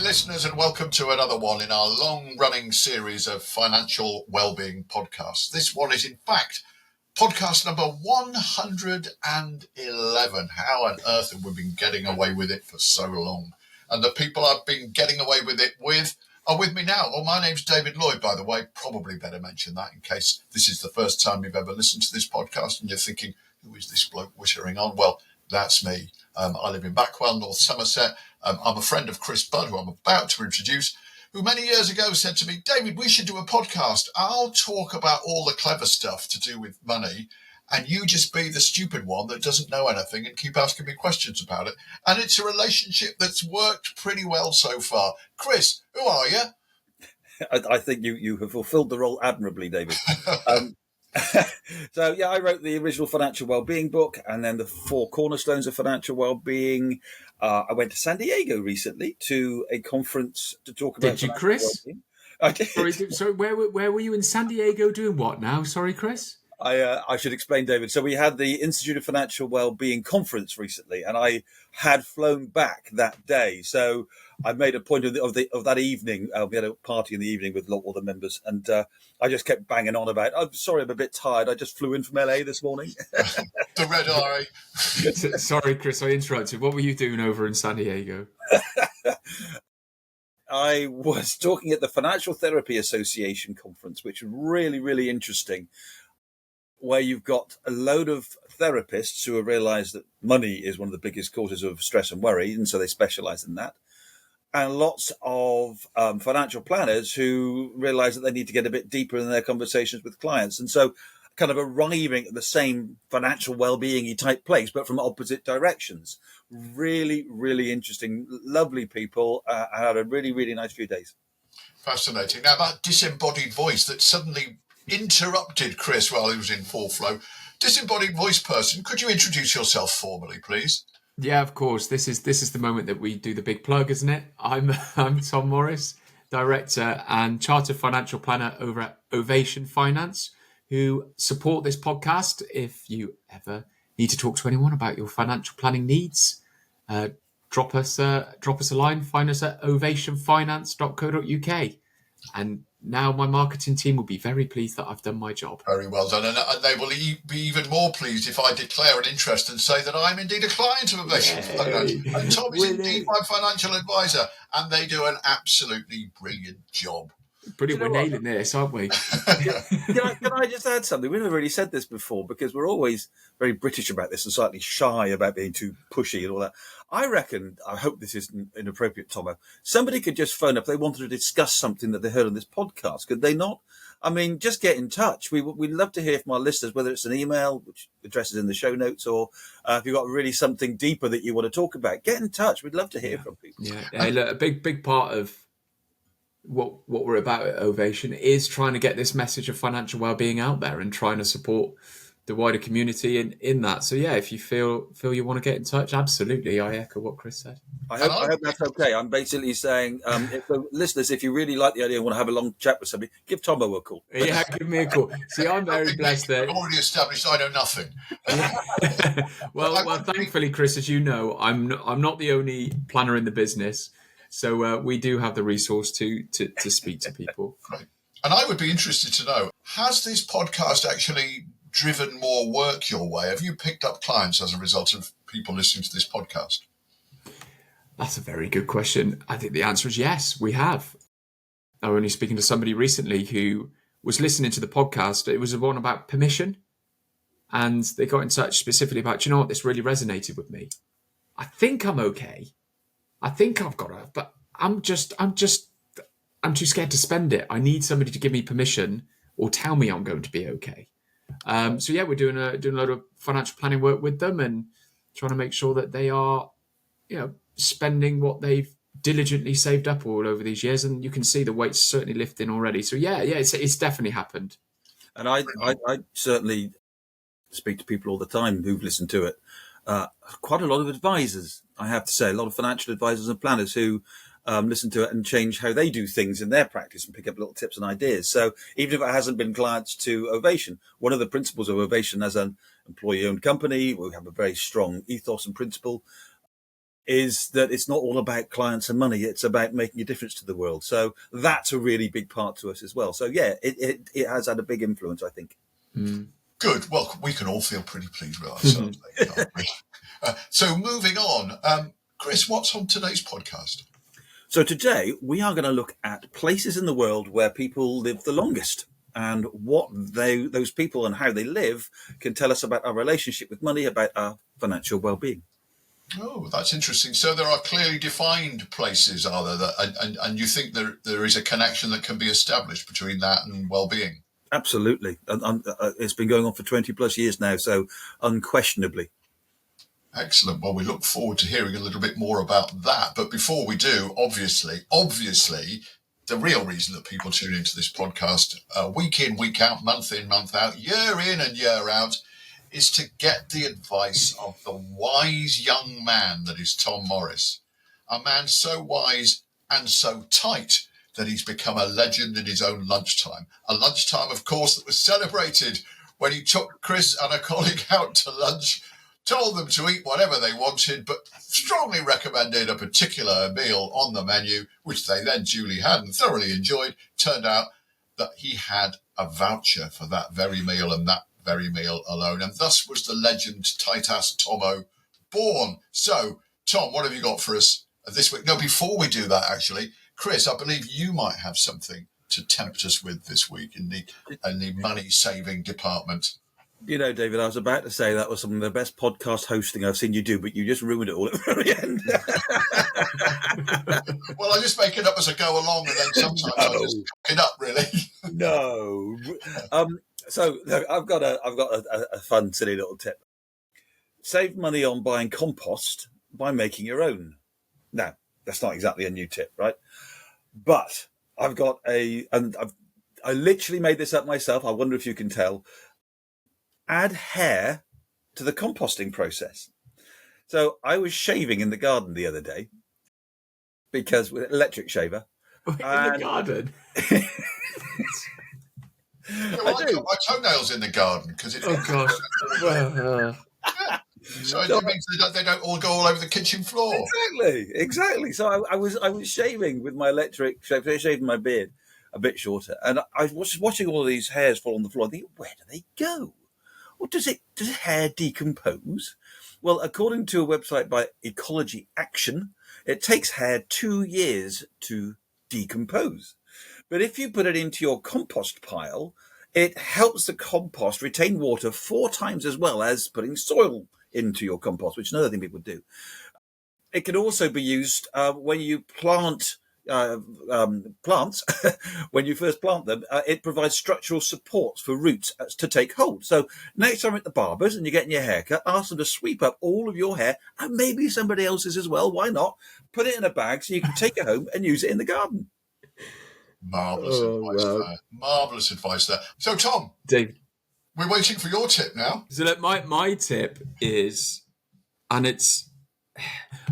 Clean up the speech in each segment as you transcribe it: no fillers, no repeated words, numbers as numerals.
listeners, and welcome to another one in our long-running series of financial wellbeing podcasts. This one is, in fact, podcast number 111. How on earth have we been getting away with it for so long? And the people I've been getting away with it with are with me now. Well, my name's David Lloyd, by the way. Probably better mention that in case this is the first time you've ever listened to this podcast and you're thinking, who is this bloke whittering on? Well, that's me. I live in Backwell, North Somerset. I'm a friend of Chris Budd, who I'm about to introduce, who many years ago said to me, David, we should do a podcast. I'll talk about all the clever stuff to do with money, and you just be the stupid one that doesn't know anything and keep asking me questions about it. And it's a relationship that's worked pretty well so far. Chris, who are you? I think you have fulfilled the role admirably, David. So, I wrote the original financial wellbeing book and then the 4 cornerstones of financial wellbeing. I went to San Diego recently to a conference to talk about. Did you, Chris? Wellbeing. I did. Sorry, where were you in San Diego doing what now? Sorry, Chris? I should explain, David. So we had the Institute of Financial Wellbeing conference recently, and I had flown back that day. So I made a point of that evening. We had a party in the evening with all the members, and I just kept banging on about, I'm sorry, I'm a bit tired. I just flew in from LA this morning. The red eye. Sorry, Chris, I interrupted. What were you doing over in San Diego? I was talking at the Financial Therapy Association conference, which was really, really interesting, where you've got a load of therapists who have realised that money is one of the biggest causes of stress and worry, and so they specialise in that. And lots of financial planners who realise that they need to get a bit deeper in their conversations with clients. And so kind of arriving at the same financial well-being-y type place, but from opposite directions. Really, really interesting. Lovely people. I had a really, really nice few days. Fascinating. Now, that disembodied voice that suddenly interrupted Chris while he was in full flow. Disembodied voice person, could you introduce yourself formally, please? Yeah, of course. This is the moment that we do the big plug, isn't it? I'm Tom Morris, director and chartered financial planner over at Ovation Finance, who support this podcast. If you ever need to talk to anyone about your financial planning needs, drop us a line. Find us at ovationfinance.co.uk. And now my marketing team will be very pleased that I've done my job. Very well done. And they will be even more pleased if I declare an interest and say that I'm indeed a client of Ovation Finance. And Tom is indeed my financial advisor. And they do an absolutely brilliant job. Brilliant. We're nailing this, aren't we? Can I just add something? We've never really said this before because we're always very British about this and slightly shy about being too pushy and all that. I reckon, I hope this isn't inappropriate, Tomo, somebody could just phone up if they wanted to discuss something that they heard on this podcast. Could they not? I mean, just get in touch. We'd love to hear from our listeners, whether it's an email, which address is in the show notes, or if you've got really something deeper that you want to talk about, get in touch. We'd love to hear from people. Yeah, look, a big part of what we're about at Ovation is trying to get this message of financial well-being out there and trying to support the wider community in that. So yeah, if you feel you want to get in touch, absolutely. I echo what Chris said. I hope that's okay. I'm basically saying, if the listeners, if you really like the idea and want to have a long chat with somebody, give Tomo a call. Yeah, give me a call. See, I'm very blessed that I've already established I know nothing. well, thankfully, Chris, as you know, I'm not the only planner in the business. So we do have the resource to speak to people. Right. And I would be interested to know, has this podcast actually driven more work your way? Have you picked up clients as a result of people listening to this podcast? That's a very good question. I think the answer is yes, we have. I was only speaking to somebody recently who was listening to the podcast. It was one about permission. And they got in touch specifically about, you know what, this really resonated with me. I think I'm okay. I think I've got it, but I'm too scared to spend it. I need somebody to give me permission or tell me I'm going to be okay. So yeah, we're doing a lot of financial planning work with them and trying to make sure that they are, spending what they've diligently saved up all over these years. And you can see the weight's certainly lifting already. So yeah, it's definitely happened. And I certainly speak to people all the time who've listened to it. Quite a lot of advisors, I have to say, a lot of financial advisors and planners who listen to it and change how they do things in their practice and pick up little tips and ideas. So even if it hasn't been clients to Ovation, one of the principles of Ovation as an employee-owned company, we have a very strong ethos and principle. is that it's not all about clients and money. It's about making a difference to the world. So that's a really big part to us as well. So yeah, it has had a big influence, I think. Good. Well, we can all feel pretty pleased with ourselves, can't we? So moving on, Chris, what's on today's podcast? So today we are going to look at places in the world where people live the longest, and what those people and how they live can tell us about our relationship with money, about our financial well-being. Oh, that's interesting. So there are clearly defined places, are there? And you think there is a connection that can be established between that and well-being? Absolutely. And it's been going on for 20 plus years now, so unquestionably. Excellent. Well, we look forward to hearing a little bit more about that. But before we do, obviously, the real reason that people tune into this podcast week in, week out, month in, month out, year in and year out, is to get the advice of the wise young man that is Tom Morris. A man so wise and so tight that he's become a legend in his own lunchtime. A lunchtime, of course, that was celebrated when he took Chris and a colleague out to lunch, told them to eat whatever they wanted, but strongly recommended a particular meal on the menu, which they then duly had and thoroughly enjoyed. Turned out that he had a voucher for that very meal and that very meal alone, and thus was the legend Tight-Ass Tomo born. So, Tom, what have you got for us this week? No, before we do that, actually, Chris, I believe you might have something to tempt us with this week in the money-saving department. You know, David, I was about to say that was some of the best podcast hosting I've seen you do, but you just ruined it all at the very end. Well, I just make it up as I go along, and then sometimes I just cook it up, really. No. So look, I've got a fun, silly little tip. Save money on buying compost by making your own. Now, that's not exactly a new tip, right? But I've got I literally made this up myself. I wonder if you can tell. Add hair to the composting process. So I was shaving in the garden the other day because with an electric shaver. In the garden? I got my toenails in the garden because it's... Oh, gosh. So it means they don't all go all over the kitchen floor. Exactly. So I was shaving with my electric shaver, shaving my beard a bit shorter, and I was just watching all of these hairs fall on the floor. I think, where do they go? Well, does hair decompose? Well, according to a website by Ecology Action, it takes hair 2 years to decompose. But if you put it into your compost pile, it helps the compost retain water 4 times as well as putting soil into your compost, which is another thing people do. It can also be used when you plant plants. When you first plant them, it provides structural supports for roots to take hold. So next time at the barber's and you're getting your hair cut, ask them to sweep up all of your hair and maybe somebody else's as well. Why not? Put it in a bag so you can take it home and use it in the garden. Marvellous advice there. Marvellous advice there. So, Tom, Dave, we're waiting for your tip now. So look, my tip is, and it's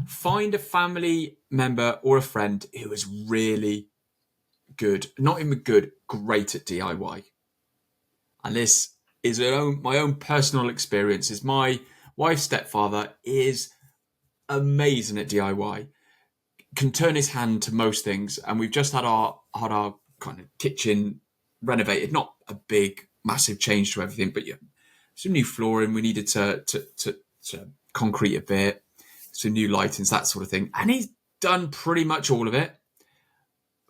find a family member or a friend who is really good, not even good, great at DIY. And this is my own personal experience. Is my wife's stepfather is amazing at DIY. Can turn his hand to most things, and we've just had our kind of kitchen renovated. Not a big, massive change to everything, but yeah, some new flooring. We needed to concrete a bit, some new lightings, that sort of thing. And he's done pretty much all of it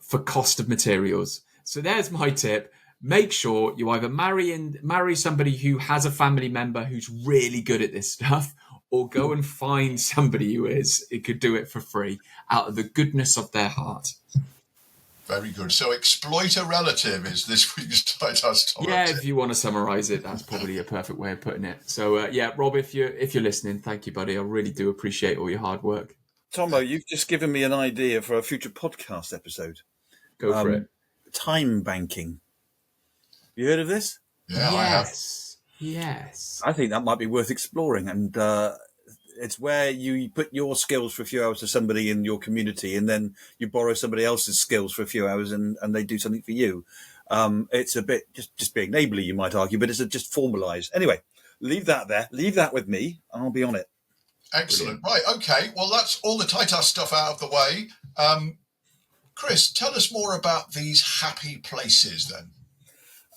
for cost of materials. So there's my tip. Make sure you either marry somebody who has a family member who's really good at this stuff, or go and find somebody who could do it for free out of the goodness of their heart. Very good. So exploit a relative is this week's Tight-Ass Tomo. Yeah, if you want to summarise it, that's probably a perfect way of putting it. So yeah, Rob, if you're listening, thank you, buddy. I really do appreciate all your hard work. Tomo, you've just given me an idea for a future podcast episode. Go for it. Time banking. You heard of this? Yeah, I have. Yes. I think that might be worth exploring, and it's where you put your skills for a few hours to somebody in your community, and then you borrow somebody else's skills for a few hours, and they do something for you. It's a bit just being neighbourly, you might argue, but it's just formalised. Anyway, leave that there. Leave that with me. I'll be on it. Excellent. Right. Okay. Well, that's all the Titus stuff out of the way. Chris, tell us more about these happy places then.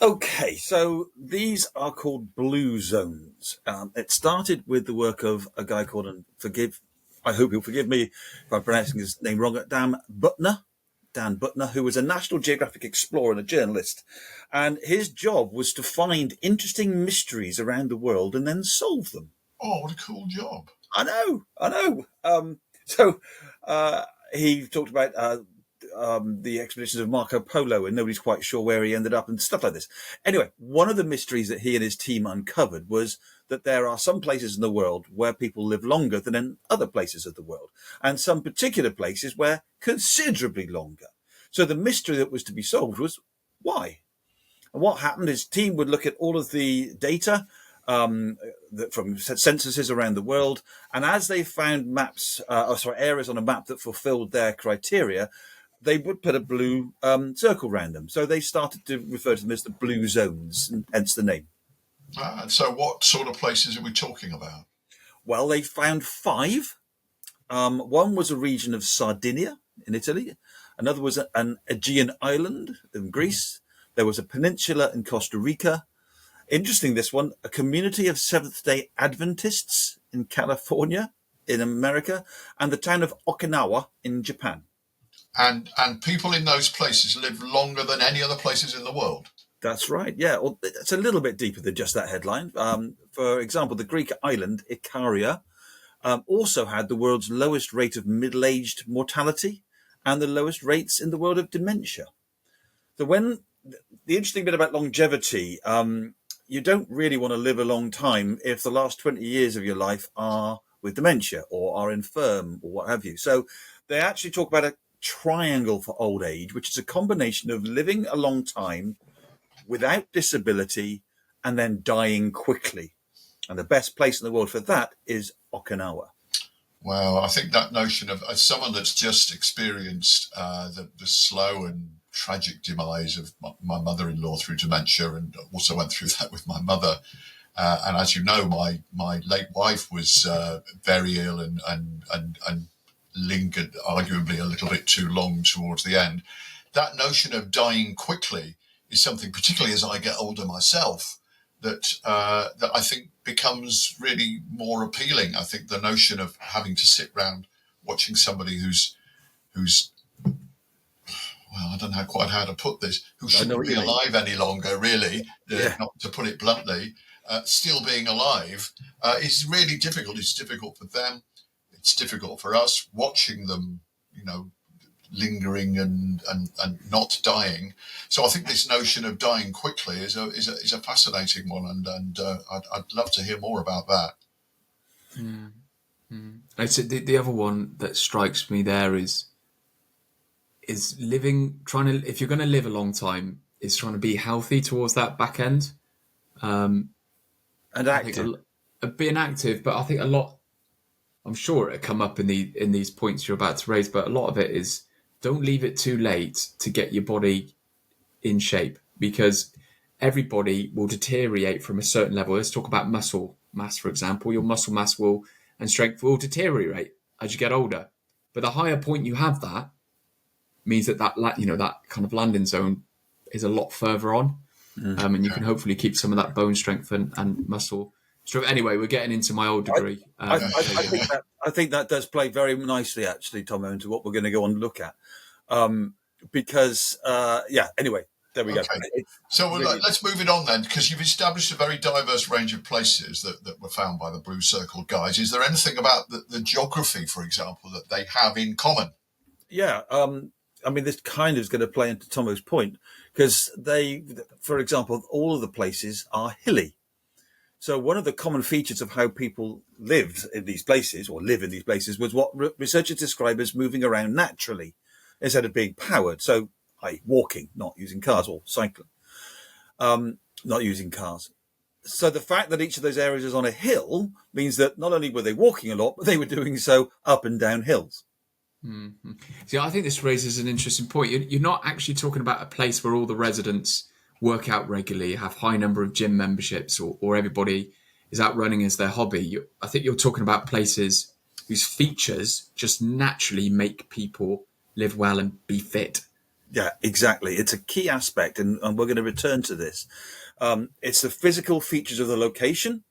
Okay, so these are called blue zones. It started with the work of a guy called, I hope he'll forgive me if I'm pronouncing his name wrong, Dan Buettner, who was a National Geographic explorer and a journalist. And his job was to find interesting mysteries around the world and then solve them. Oh, what a cool job. I know. He talked about the expeditions of Marco Polo, and nobody's quite sure where he ended up and stuff like this. Anyway, one of the mysteries that he and his team uncovered was that there are some places in the world where people live longer than in other places of the world, and some particular places where considerably longer. So the mystery that was to be solved was why. And what happened is team would look at all of the data from censuses around the world, and as they found areas on a map that fulfilled their criteria, they would put a blue circle around them. So they started to refer to them as the blue zones, and hence the name. And so what sort of places are we talking about? Well, they found 5. One was a region of Sardinia in Italy. Another was an Aegean island in Greece. There was a peninsula in Costa Rica. Interesting, this one, a community of Seventh-day Adventists in California, in America, and the town of Okinawa in Japan. And people in those places live longer than any other places in the world. That's right, yeah. Well, it's a little bit deeper than just that headline. For example, the Greek island, Ikaria, also had the world's lowest rate of middle-aged mortality and the lowest rates in the world of dementia. So the interesting bit about longevity, you don't really want to live a long time if the last 20 years of your life are with dementia or are infirm or what have you. So they actually talk about a triangle for old age, which is a combination of living a long time without disability and then dying quickly. And the best place in the world for that is Okinawa. Well, I think that notion of as someone that's just experienced the slow and tragic demise of my mother-in-law through dementia, and also went through that with my mother. And as you know, my late wife was very ill and lingered arguably a little bit too long towards the end. That notion of dying quickly is something, particularly as I get older myself, that I think becomes really more appealing. I think the notion of having to sit round watching somebody who's well, I don't know quite how to put this, who shouldn't be alive any longer, really, not to put it bluntly, still being alive is really difficult. It's difficult for them. It's difficult for us watching them, lingering and not dying. So I think this notion of dying quickly is a fascinating one, and I'd love to hear more about that. I'd say the other one that strikes me there is living, if you're going to live a long time, is trying to be healthy towards that back end. And active. Being active, but I think a lot, I'm sure it'll come up in these points you're about to raise, but a lot of it is don't leave it too late to get your body in shape, because everybody will deteriorate from a certain level. Let's talk about muscle mass, for example. Your muscle mass and strength will deteriorate as you get older. But the higher point you have that means that kind of landing zone is a lot further on. And you can hopefully keep some of that bone strength and muscle strength. Anyway, we're getting into my old degree. I think that does play very nicely, actually, Tom, into what we're going to go on and look at. Anyway, there we go. So let's move it on then, because you've established a very diverse range of places that were found by the Blue Circle guys. Is there anything about the geography, for example, that they have in common? Yeah, this kind of is going to play into Tomo's point, because for example, all of the places are hilly. So one of the common features of how people lived in these places, or live in these places, was what researchers describe as moving around naturally instead of being powered. So, walking, not using cars, or cycling, not using cars. So the fact that each of those areas is on a hill means that not only were they walking a lot, but they were doing so up and down hills. Mm-hmm. See, I think this raises an interesting point. You're not actually talking about a place where all the residents work out regularly, have high number of gym memberships, or everybody out running as their hobby. I think you're talking about places whose features just naturally make people live well and be fit. Yeah, exactly. It's a key aspect, and we're going to return to this. It's the physical features of the location,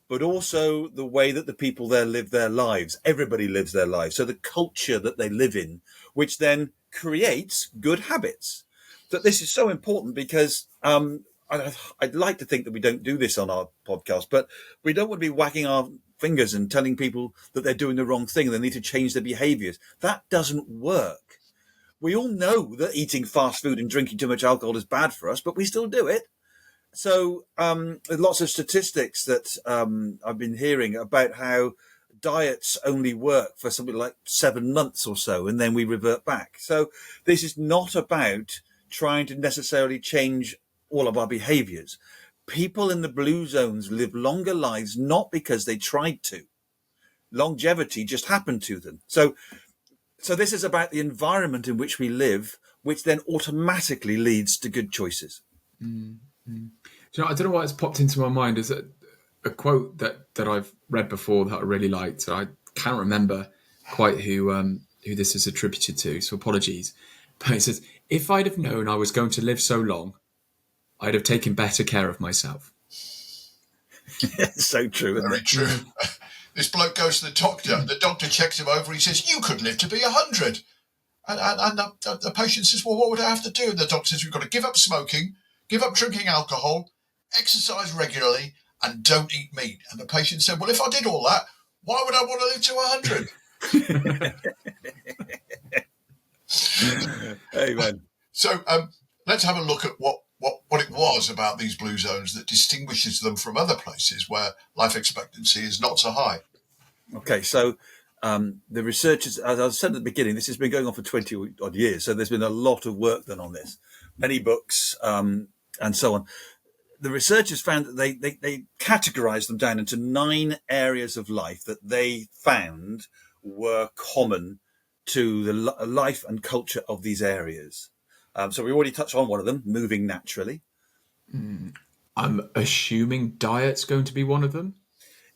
but also the way that the people there live their lives. Everybody lives their lives. So the culture that they live in, which then creates good habits. So this is so important because I'd like to think that we don't do this on our podcast, but we don't want to be wagging our fingers and telling people that they're doing the wrong thing and they need to change their behaviors. That doesn't work. We all know that eating fast food and drinking too much alcohol is bad for us, but we still do it. So there's lots of statistics that I've been hearing about how diets only work for something like 7 months or so, and then we revert back. So this is not about trying to necessarily change all of our behaviors. People in the blue zones live longer lives not because they tried to. Longevity just happened to them. So this is about the environment in which we live, which then automatically leads to good choices. Mm-hmm. So I don't know why it's popped into my mind. Is a quote that I've read before that I really liked. I can't remember quite who this is attributed to, so apologies. But it says, "If I'd have known I was going to live so long, I'd have taken better care of myself." So true. Very true. This bloke goes to the doctor. The doctor checks him over. He says, "You could live to be 100." And the patient says, "Well, what would I have to do?" And the doctor says, "We've got to give up smoking, give up drinking alcohol, exercise regularly, and don't eat meat." And the patient said, "Well, if I did all that, why would I want to live to 100? Amen. So let's have a look at what it was about these blue zones that distinguishes them from other places where life expectancy is not so high. Okay, so the researchers, as I said at the beginning, this has been going on for 20 odd years. So there's been a lot of work done on this, many books and so on. The researchers found that they categorized them down into 9 areas of life that they found were common to the life and culture of these areas. So we already touched on one of them, moving naturally. I'm assuming diet's going to be one of them.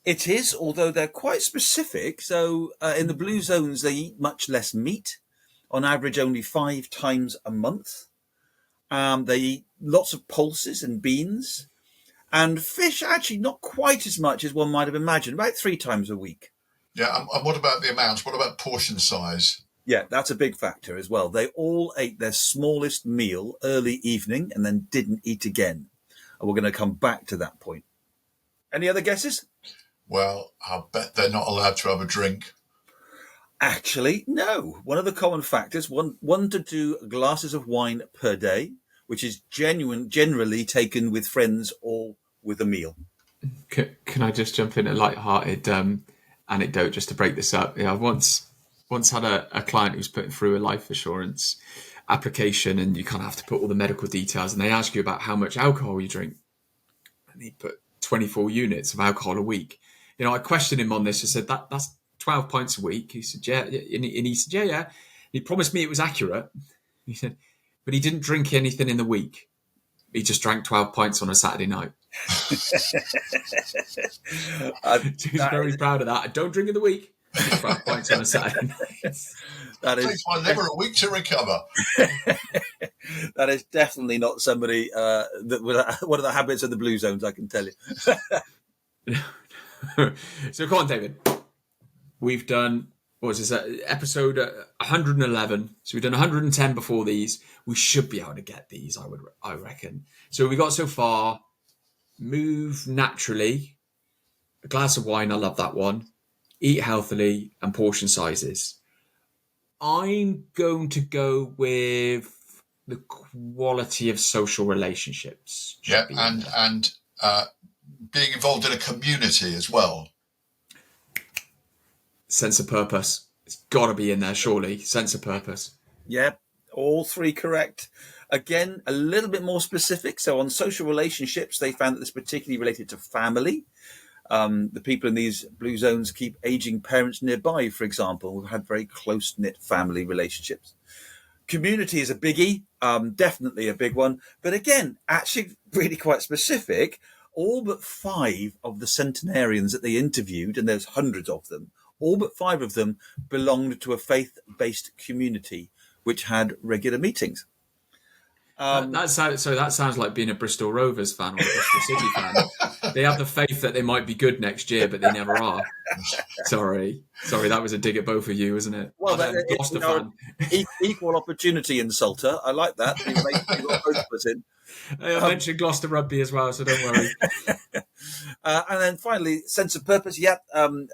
It is, although they're quite specific. So in the blue zones, they eat much less meat, on average only 5 times a month. They eat lots of pulses and beans, and fish actually not quite as much as one might have imagined, about 3 times a week. Yeah, and what about the amounts? What about portion size? Yeah, that's a big factor as well. They all ate their smallest meal early evening and then didn't eat again. And we're going to come back to that point. Any other guesses? Well, I bet they're not allowed to have a drink. Actually, no. One of the common factors, 1 to 2 glasses of wine per day, which is generally taken with friends or with a meal. Can I just jump in a light-hearted anecdote just to break this up? Yeah, I once had a client who was putting through a life assurance application, and you kind of have to put all the medical details, and they ask you about how much alcohol you drink. And he put 24 units of alcohol a week. I questioned him on this. I said, that's 12 pints a week. He said, yeah. And he said, yeah. He promised me it was accurate. He said, but he didn't drink anything in the week. He just drank 12 pints on a Saturday night. He's very proud of that. I don't drink in the week. 12 pints on a Saturday night. That takes my liver a week to recover. That is definitely not somebody that one of the habits of the blue zones, I can tell you. So come on, David. We've done, what was this, episode 111. So we've done 110 before these. We should be able to get these, I reckon. So we got so far, move naturally, a glass of wine, I love that one, eat healthily, and portion sizes. I'm going to go with the quality of social relationships. Yeah, and being involved in a community as well. Sense of purpose. It's got to be in there, surely. Sense of purpose. Yeah, all 3 correct. Again, a little bit more specific. So on social relationships, they found that this particularly related to family. The people in these blue zones keep aging parents nearby, for example, who've had very close-knit family relationships. Community is a biggie, definitely a big one. But again, actually really quite specific. all but 5 of the centenarians that they interviewed, and there's hundreds of them, all but 5 of them belonged to a faith-based community which had regular meetings. That sounds like being a Bristol Rovers fan or a Bristol City fan. They have the faith that they might be good next year, but they never are. Sorry, that was a dig at both of you, wasn't it? Well, Gloucester fan. Equal opportunity insulter. I like that. You got both of us in. I mentioned Gloucester Rugby as well, so don't worry. And then finally, sense of purpose. Yeah,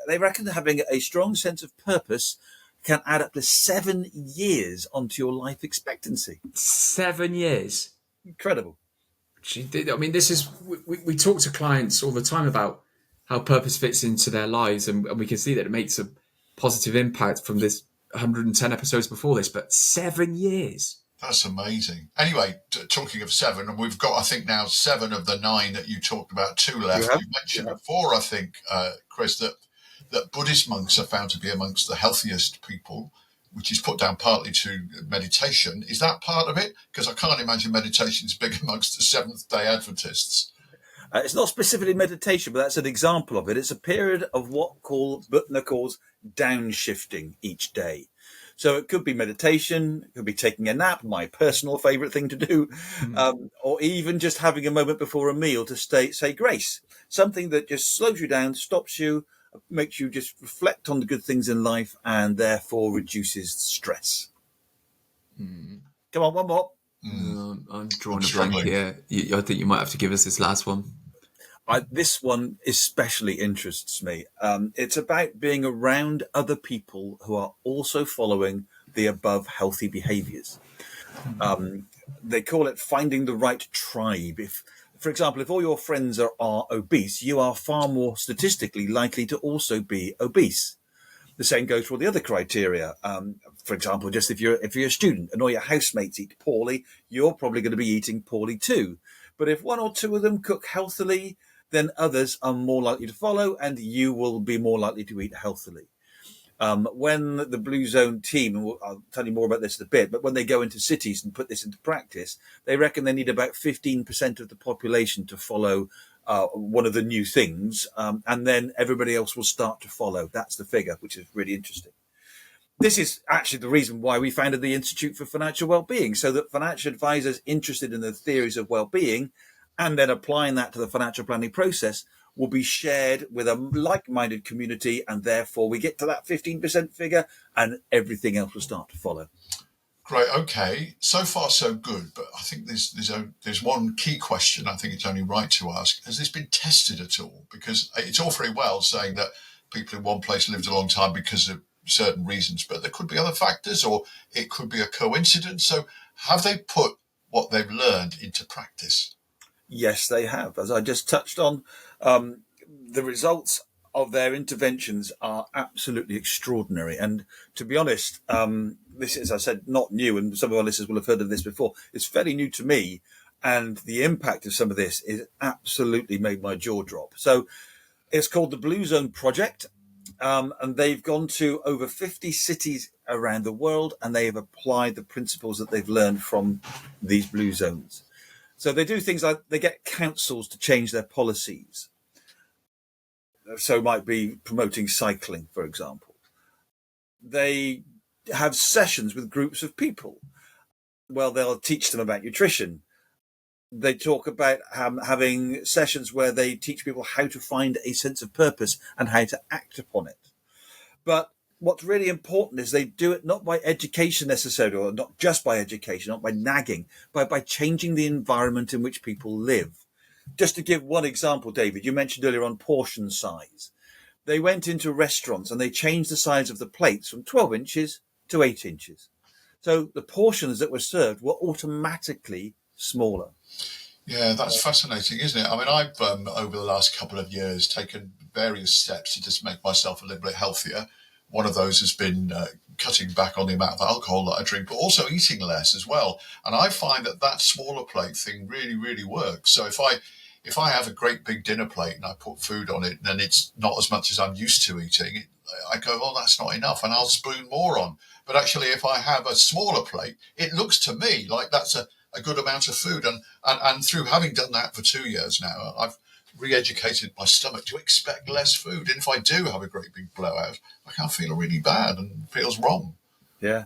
they reckon having a strong sense of purpose can add up to 7 years onto your life expectancy. 7 years. Incredible. I mean, this is we talk to clients all the time about how purpose fits into their lives, and we can see that it makes a positive impact from this 110 episodes before this. But 7 years. That's amazing. Anyway, talking of 7, and we've got, I think now 7 of the 9 that you talked about, 2 left. You mentioned before, I think, Chris, that Buddhist monks are found to be amongst the healthiest people, which is put down partly to meditation. Is that part of it? Because I can't imagine meditation is big amongst the Seventh-day Adventists. It's not specifically meditation, but that's an example of it. It's a period of what Buettner calls downshifting each day. So it could be meditation, it could be taking a nap, my personal favourite thing to do, or even just having a moment before a meal to say grace, something that just slows you down, stops you, makes you just reflect on the good things in life, and therefore reduces stress. Come on, one more. I'm drawing a blank here. I think you might have to give us this last one. This one especially interests me. It's about being around other people who are also following the above healthy behaviours. They call it finding the right tribe. For example, if all your friends are obese, you are far more statistically likely to also be obese. The same goes for all the other criteria. For example, just if you're a student and all your housemates eat poorly, you're probably going to be eating poorly too. But if 1 or 2 of them cook healthily, then others are more likely to follow, and you will be more likely to eat healthily. When the Blue Zone team, and I'll tell you more about this in a bit, but when they go into cities and put this into practice, they reckon they need about 15% of the population to follow one of the new things, and then everybody else will start to follow. That's the figure, which is really interesting. This is actually the reason why we founded the Institute for Financial Wellbeing, so that financial advisors interested in the theories of wellbeing and then applying that to the financial planning process will be shared with a like-minded community, and therefore we get to that 15% figure and everything else will start to follow. Great. Okay. So far, so good. But I think there's one key question I think it's only right to ask. Has this been tested at all? Because it's all very well saying that people in one place lived a long time because of certain reasons, but there could be other factors, or it could be a coincidence. So have they put what they've learned into practice? Yes, they have. As I just touched on, the results of their interventions are absolutely extraordinary. And to be honest, this is, as I said, not new, and some of our listeners will have heard of this before. It's fairly new to me, and the impact of some of this is absolutely made my jaw drop. So it's called the Blue Zone Project, and they've gone to over 50 cities around the world, and they have applied the principles that they've learned from these blue zones. So they do things like they get councils to change their policies. So it might be promoting cycling, for example. They have sessions with groups of people. Well, they'll teach them about nutrition. They talk about having sessions where they teach people how to find a sense of purpose and how to act upon it. But what's really important is they do it not by education necessarily, or not just by education, not by nagging, but by changing the environment in which people live. Just to give one example, David, you mentioned earlier on portion size. They went into restaurants and they changed the size of the plates from 12 inches to 8 inches. So the portions that were served were automatically smaller. Yeah, that's fascinating, isn't it? I mean, I've, over the last couple of years, taken various steps to just make myself a little bit healthier. One of those has been cutting back on the amount of alcohol that I drink, but also eating less as well. And I find that smaller plate thing really, really works. So if I have a great big dinner plate and I put food on it and it's not as much as I'm used to eating, I go, oh, that's not enough, and I'll spoon more on. But actually, if I have a smaller plate, it looks to me like that's a good amount of food. And through having done that for 2 years now, I've re-educated my stomach to expect less food. And if I do have a great big blowout, I can't feel really bad and feels wrong. Yeah.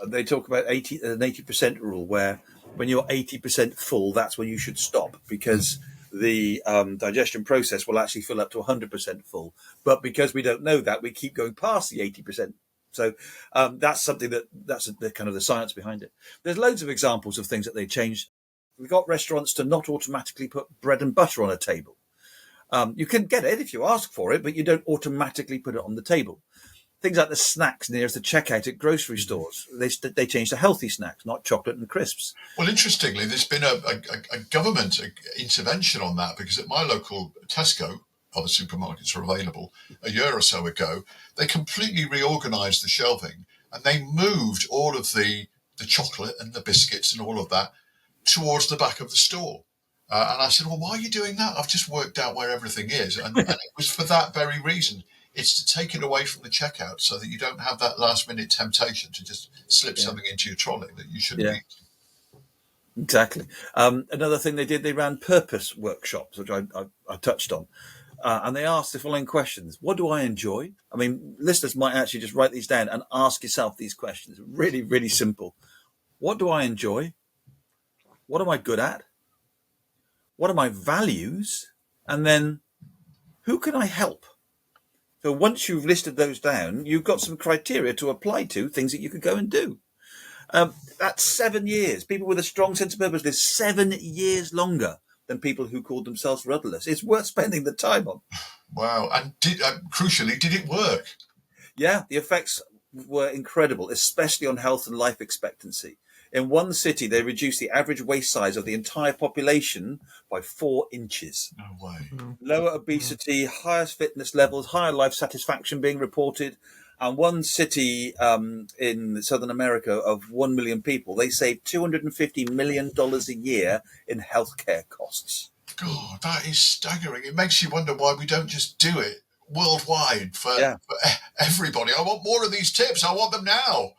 They talk about an 80% rule, where when you're 80% full, that's when you should stop, because the digestion process will actually fill up to 100% full. But because we don't know that, we keep going past the 80%. So that's something that's the kind of the science behind it. There's loads of examples of things that they changed. We got restaurants to not automatically put bread and butter on a table. You can get it if you ask for it, but you don't automatically put it on the table. Things like the snacks nearest the checkout at grocery stores, they changed to healthy snacks, not chocolate and crisps. Well, interestingly, there's been a government intervention on that, because at my local Tesco, other supermarkets are available, a year or so ago, they completely reorganised the shelving, and they moved all of the chocolate and the biscuits and all of that towards the back of the store. And I said, well, why are you doing that? I've just worked out where everything is. And it was for that very reason. It's to take it away from the checkout so that you don't have that last minute temptation to just slip something into your trolley that you shouldn't eat. Exactly. Another thing they did, they ran purpose workshops, which I touched on. And they asked the following questions. What do I enjoy? I mean, listeners might actually just write these down and ask yourself these questions. Really, really simple. What do I enjoy? What am I good at? What are my values? And then who can I help? So once you've listed those down, you've got some criteria to apply to, things that you could go and do. That's 7 years. People with a strong sense of purpose live 7 years longer than people who called themselves rudderless. It's worth spending the time on. Wow. And crucially, did it work? Yeah, the effects were incredible, especially on health and life expectancy. In one city, they reduced the average waist size of the entire population by 4 inches. No way. Lower obesity, higher fitness levels, higher life satisfaction being reported. And one city in Southern America of 1 million people, they saved $250 million a year in healthcare costs. God, that is staggering. It makes you wonder why we don't just do it worldwide for everybody. I want more of these tips. I want them now.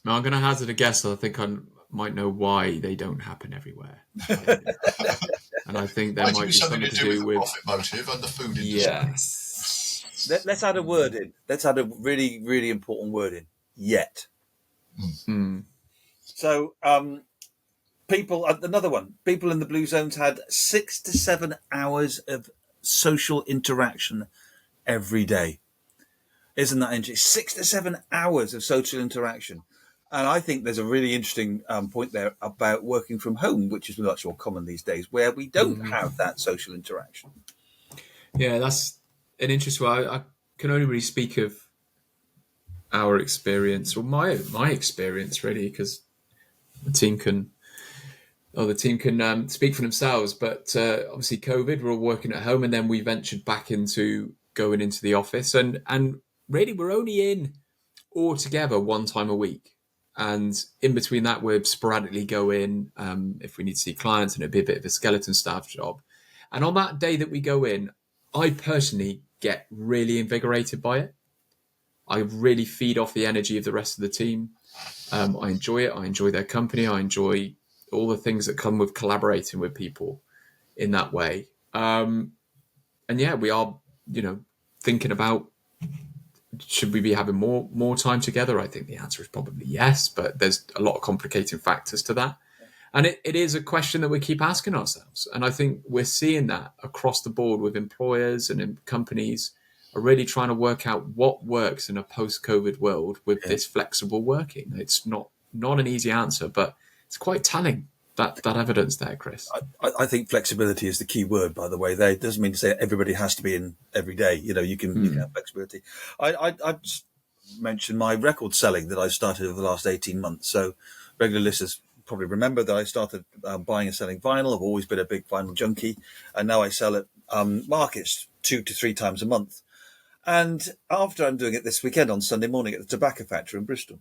Now, I'm going to hazard a guess. I think I might know why they don't happen everywhere. And I think there might be something to do with the profit motive and the food industry. Yes. Let's add a word in. Let's add a really, really important word in. Yet. So, another one. People in the blue zones had 6 to 7 hours of social interaction every day. Isn't that interesting? 6 to 7 hours of social interaction. And I think there's a really interesting point there about working from home, which is much more common these days, where we don't have that social interaction. Yeah, that's an interesting one. I can only really speak of our experience, or my experience, really, because the team can speak for themselves. But obviously, COVID, we're all working at home, and then we ventured back into going into the office, and really, we're only in all together one time a week. And in between that, we'd sporadically go in if we need to see clients, and it'd be a bit of a skeleton staff job. And on that day that we go in, I personally get really invigorated by it. I really feed off the energy of the rest of the team. I enjoy it. I enjoy their company. I enjoy all the things that come with collaborating with people in that way. And yeah, we are, thinking about, should we be having more time together? I think the answer is probably yes, but there's a lot of complicating factors to that. And it is a question that we keep asking ourselves. And I think we're seeing that across the board with employers and in companies are really trying to work out what works in a post-COVID world with this flexible working. It's not an easy answer, but it's quite telling, that evidence there, Chris. I think flexibility is the key word, by the way. It doesn't mean to say everybody has to be in every day. You can have flexibility. I just mentioned my record selling that I've started over the last 18 months. So regular listeners probably remember that I started buying and selling vinyl. I've always been a big vinyl junkie. And now I sell at markets 2 to 3 times a month. And after I'm doing it this weekend on Sunday morning at the Tobacco Factory in Bristol.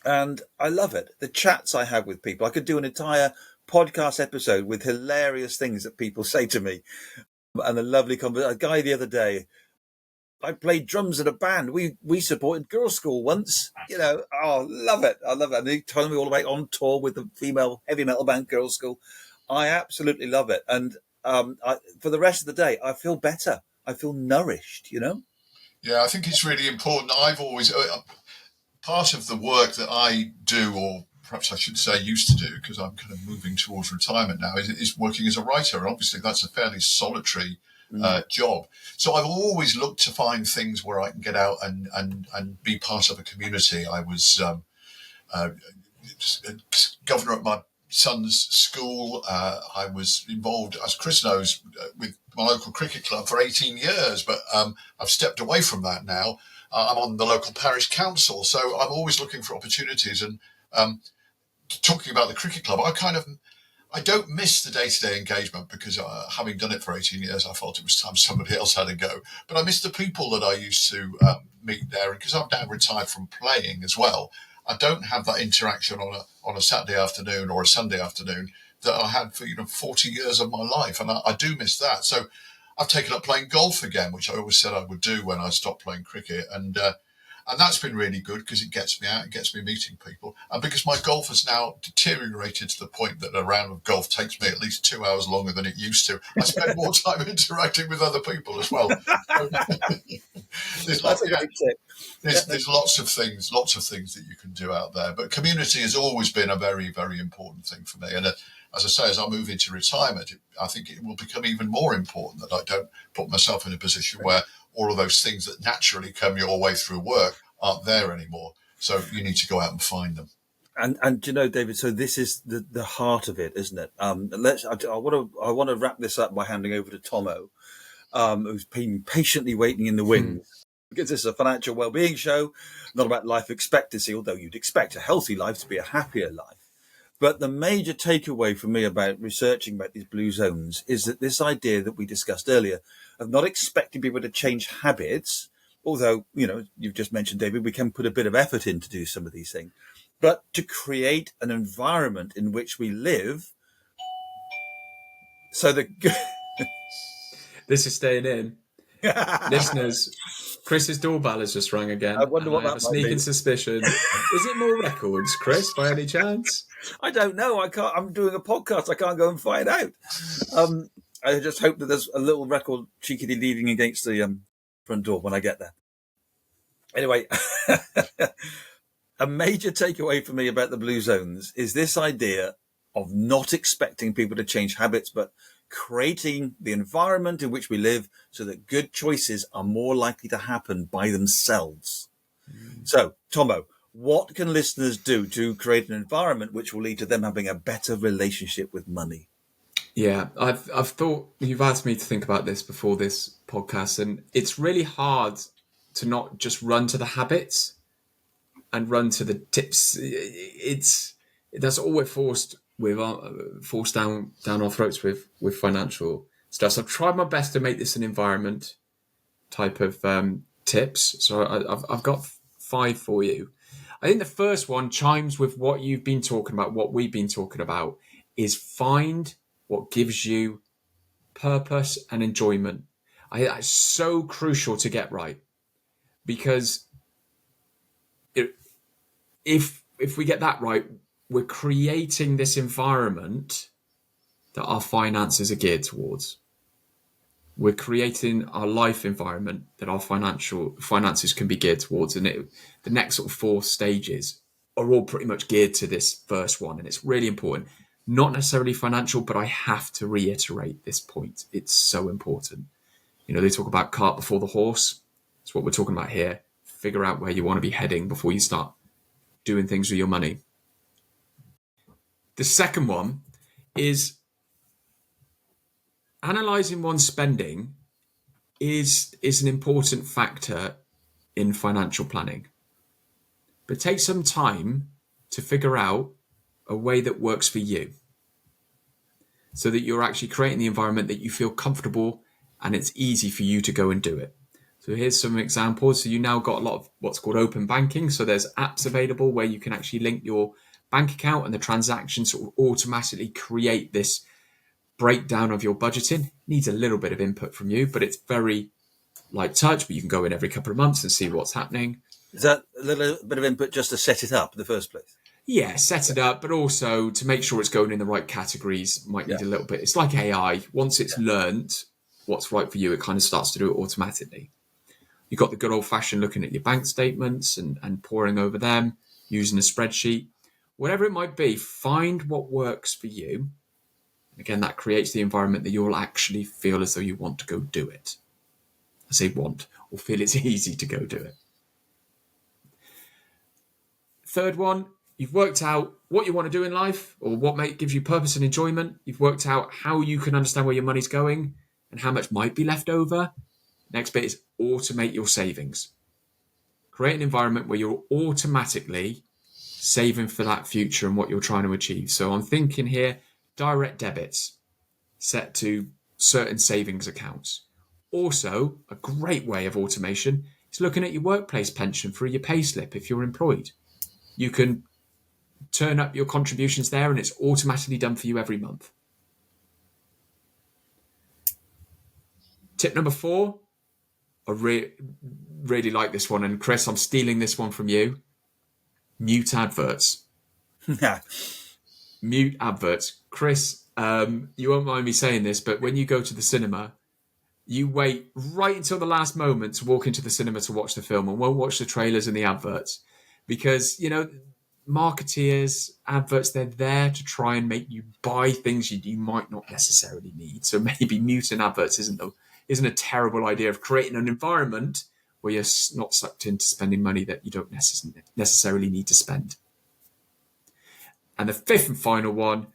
And I love it. The chats I have with people. I could do an entire podcast episode with hilarious things that people say to me. And a lovely conversation. A guy the other day, I played drums in a band. We supported girls' school once. Love it. I love it. And he told me all about on tour with the female heavy metal band girls' school. I absolutely love it. And for the rest of the day, I feel better. I feel nourished, Yeah, I think it's really important. I've always, part of the work that I do, or perhaps I should say used to do, because I'm kind of moving towards retirement now, is working as a writer. And obviously that's a fairly solitary job. So I've always looked to find things where I can get out and be part of a community. I was governor at my son's school. I was involved, as Chris knows, with my local cricket club for 18 years, but I've stepped away from that now. I'm on the local parish council, so I'm always looking for opportunities. And talking about the cricket club, I don't miss the day-to-day engagement because having done it for 18 years, I felt it was time somebody else had a go. But I miss the people that I used to meet there, and because I'm now retired from playing as well, I don't have that interaction on a Saturday afternoon or a Sunday afternoon that I had for 40 years of my life, and I do miss that. So I've taken up playing golf again, which I always said I would do when I stopped playing cricket, and that's been really good because it gets me out, it gets me meeting people, and because my golf has now deteriorated to the point that a round of golf takes me at least 2 hours longer than it used to. I spend more time interacting with other people as well. That's a great tip. There's lots of things that you can do out there, but community has always been a very, very important thing for me. And as I say, as I move into retirement, I think it will become even more important that I don't put myself in a position where all of those things that naturally come your way through work aren't there anymore. So you need to go out and find them. And David, so this is the heart of it, isn't it? I want to wrap this up by handing over to Tomo, who's been patiently waiting in the wings. Because this is a financial well-being show, not about life expectancy, although you'd expect a healthy life to be a happier life. But the major takeaway for me about researching about these blue zones is that this idea that we discussed earlier of not expecting people to change habits, although, you've just mentioned, David, we can put a bit of effort in to do some of these things, but to create an environment in which we live so that... This is staying in. Listeners, Chris's doorbell has just rung again. I wonder what I have that a might sneaking be. suspicion. Is it more records, Chris, by any chance? I don't know. I'm doing a podcast. I can't go and find out. I just hope that there's a little record cheekily leaning against the front door when I get there. Anyway, a major takeaway for me about the blue zones is this idea of not expecting people to change habits, but creating the environment in which we live so that good choices are more likely to happen by themselves. So, Tomo, what can listeners do to create an environment which will lead to them having a better relationship with money? Yeah, I've thought, you've asked me to think about this before this podcast, and it's really hard to not just run to the habits and run to the tips. That's all we're forced down our throats with financial stuff. So I've tried my best to make this an environment type of tips. So I've got 5 for you. I think the first one chimes with what you've been talking about, what we've been talking about, is find what gives you purpose and enjoyment. I think that's so crucial to get right, because if we get that right, we're creating this environment that our finances are geared towards. We're creating our life environment that our finances can be geared towards. And the next sort of 4 stages are all pretty much geared to this first one. And it's really important. Not necessarily financial, but I have to reiterate this point. It's so important. They talk about cart before the horse. That's what we're talking about here. Figure out where you want to be heading before you start doing things with your money. The second one is analysing one's spending is an important factor in financial planning. But take some time to figure out a way that works for you so that you're actually creating the environment that you feel comfortable and it's easy for you to go and do it. So here's some examples. So you now got a lot of what's called open banking. So there's apps available where you can actually link your bank account and the transactions sort of automatically create this breakdown of your budgeting. It needs a little bit of input from you, but it's very light touch, but you can go in every couple of months and see what's happening. Is that a little bit of input just to set it up in the first place? Yeah, set it up, but also to make sure it's going in the right categories might need a little bit. It's like AI. Once it's learned what's right for you, it kind of starts to do it automatically. You've got the good old-fashioned looking at your bank statements and poring over them, using a spreadsheet. Whatever it might be, find what works for you. Again, that creates the environment that you'll actually feel as though you want to go do it. I say want, or feel it's easy to go do it. Third one, you've worked out what you want to do in life, or what gives you purpose and enjoyment. You've worked out how you can understand where your money's going and how much might be left over. Next bit is automate your savings. Create an environment where you're automatically saving for that future and what you're trying to achieve. So I'm thinking here, direct debits set to certain savings accounts. Also, a great way of automation is looking at your workplace pension through your payslip if you're employed. You can turn up your contributions there and it's automatically done for you every month. Tip number 4, I really like this one. And Chris, I'm stealing this one from you. Mute adverts. Mute adverts. Chris, you won't mind me saying this, but when you go to the cinema, you wait right until the last moment to walk into the cinema to watch the film and won't watch the trailers and the adverts. Because, marketeers, adverts, they're there to try and make you buy things you might not necessarily need. So maybe muting adverts isn't a terrible idea of creating an environment where you're not sucked into spending money that you don't necessarily need to spend. And the 5th and final one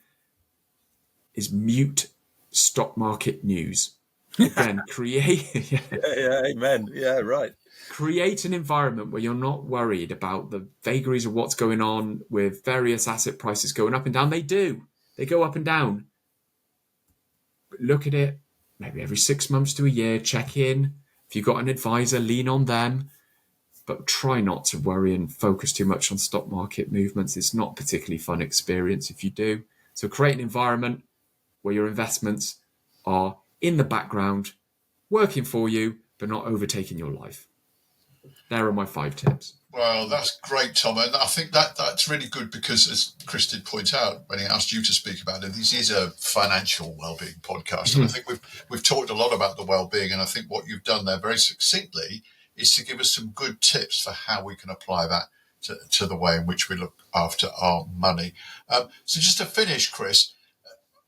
is mute stock market news. Again, create... Amen. Yeah, right. Create an environment where you're not worried about the vagaries of what's going on with various asset prices going up and down. They do. They go up and down. But look at it maybe every 6 months to a year. Check in. If you've got an advisor, lean on them. But try not to worry and focus too much on stock market movements. It's not a particularly fun experience if you do. So create an environment where your investments are in the background, working for you, but not overtaking your life. There are my 5 tips. Well, that's great, Tom. And I think that's really good because, as Chris did point out when he asked you to speak about it, this is a financial wellbeing podcast. And I think we've talked a lot about the wellbeing. And I think what you've done there very succinctly is to give us some good tips for how we can apply that to the way in which we look after our money. So just to finish, Chris,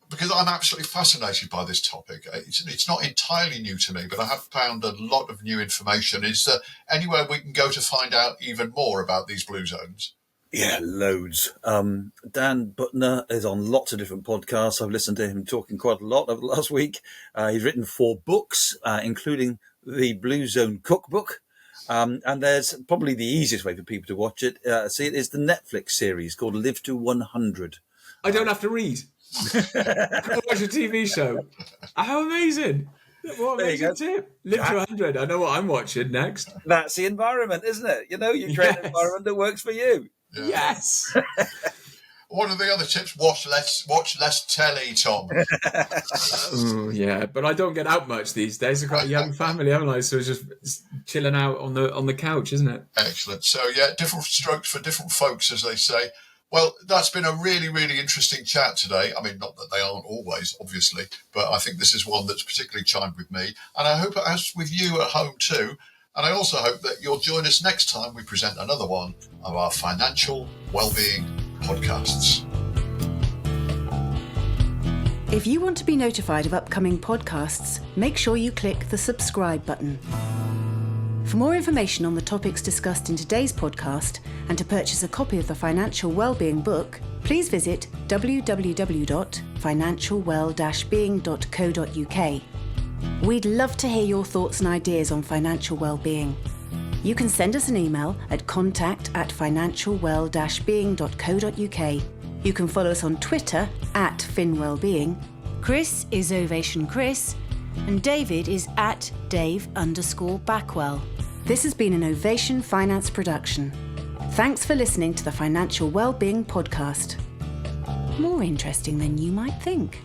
because I'm absolutely fascinated by this topic. It's not entirely new to me, but I have found a lot of new information. Is there anywhere we can go to find out even more about these blue zones? Yeah, loads. Dan Buettner is on lots of different podcasts. I've listened to him talking quite a lot over the last week. He's written 4 books, including the Blue Zone Cookbook. And there's probably the easiest way for people to watch it. See, it is the Netflix series called Live to 100. I don't have to read. Go watch a TV show. How amazing! What amazing tip! Live to 100. I know what I'm watching next. That's the environment, isn't it? You create an environment that works for you. Yeah. Yes. One of the other tips: watch less telly, Tom. Yeah, but I don't get out much these days. I've got a young family, haven't I? So it's just chilling out on the couch, isn't it? Excellent. So yeah, different strokes for different folks, as they say. Well, that's been a really, really interesting chat today. I mean, not that they aren't always, obviously, but I think this is one that's particularly chimed with me. And I hope it has with you at home too. And I also hope that you'll join us next time we present another one of our financial wellbeing podcasts. If you want to be notified of upcoming podcasts, make sure you click the subscribe button. For more information on the topics discussed in today's podcast and to purchase a copy of the Financial Wellbeing book, please visit www.financialwell-being.co.uk. We'd love to hear your thoughts and ideas on financial wellbeing. You can send us an email at contact@financialwell-being.co.uk. You can follow us on Twitter @FinWellbeing. Chris is Ovation Chris, and David is @Dave_Backwell. This has been an Ovation Finance production. Thanks for listening to the Financial Wellbeing podcast. More interesting than you might think.